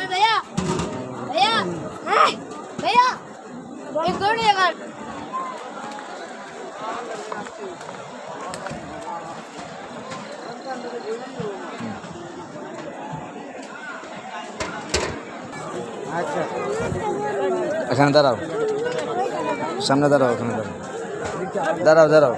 भैया भैया भैया एक दौड़ यार আচ্ছা এখানে দাঁড়াও সামনে দাঁড়াও এখানে দাঁড়াও দাঁড়াও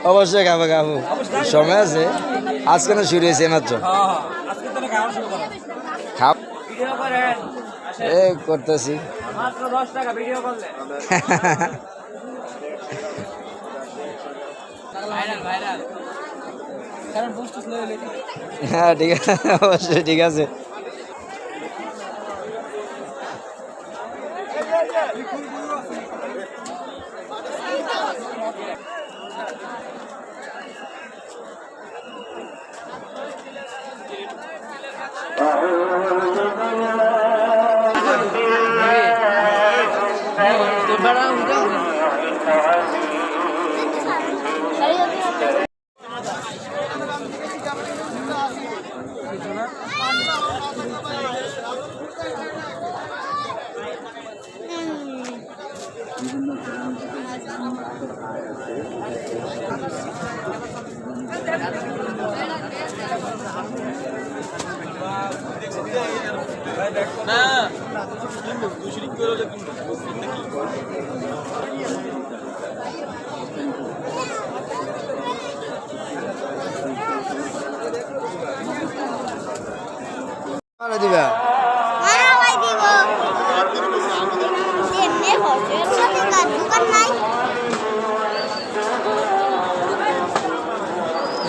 অবশ্যই খাবো খাবো সময় আছে আজকে না শুরু হয়েছে মাত্র খাব করতেছি হ্যাঁ ঠিক আছে অবশ্যই ঠিক আছে দিবা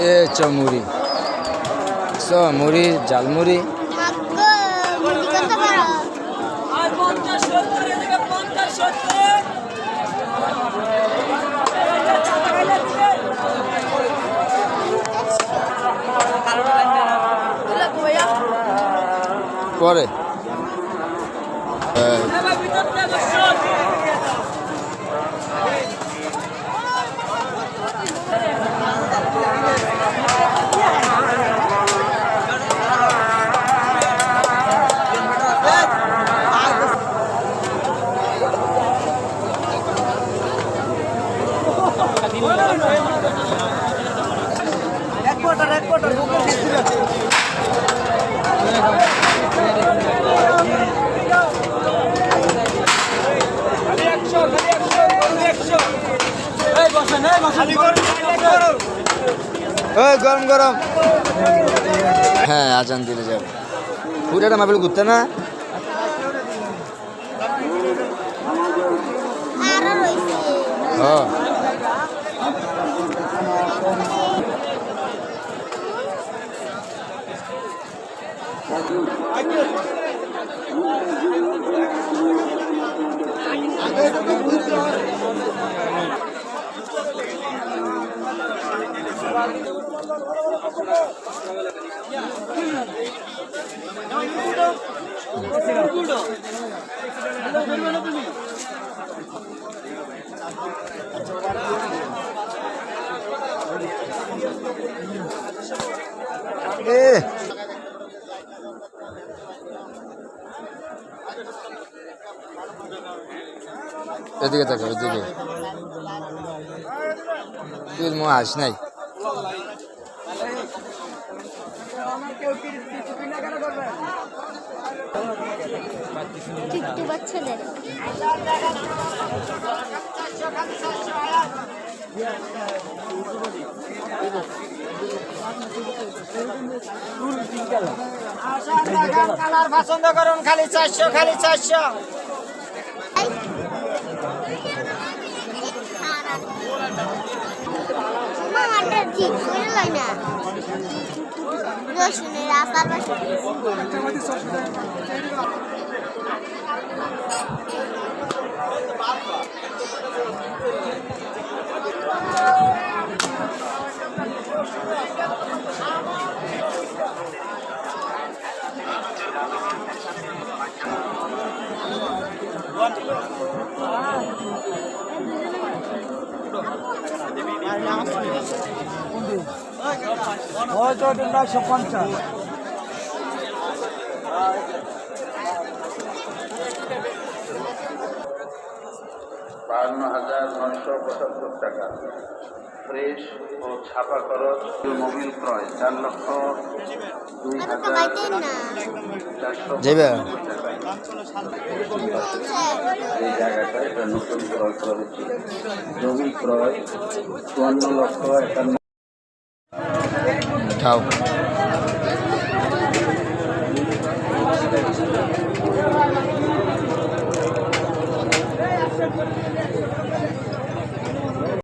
এ চমুড়ি মুড়ি ঝালমুড়ি পরে গরম গরম হ্যাঁ আজান দিলে যাব পুরাটা মাহফিল ঘুরতে না হ্যাঁ এদিকে থাকো এদিকে তুই মো হাস নাই টিকটু বাচ্চাদের কালার পছন্দ করুন খালি 400 খালি 400 মামাটা ঠিক করে লয় না রসুনের আচার বাসা ওটা 950 52,975 টাকা ফ্রেশ ও ছাপা খরচ মোবিল ক্রয় 4,02,400 যাইবা এই জায়গাটা এটা নতুন ক্রয় করা হচ্ছে জমি ক্রয় 54,51,000 খাও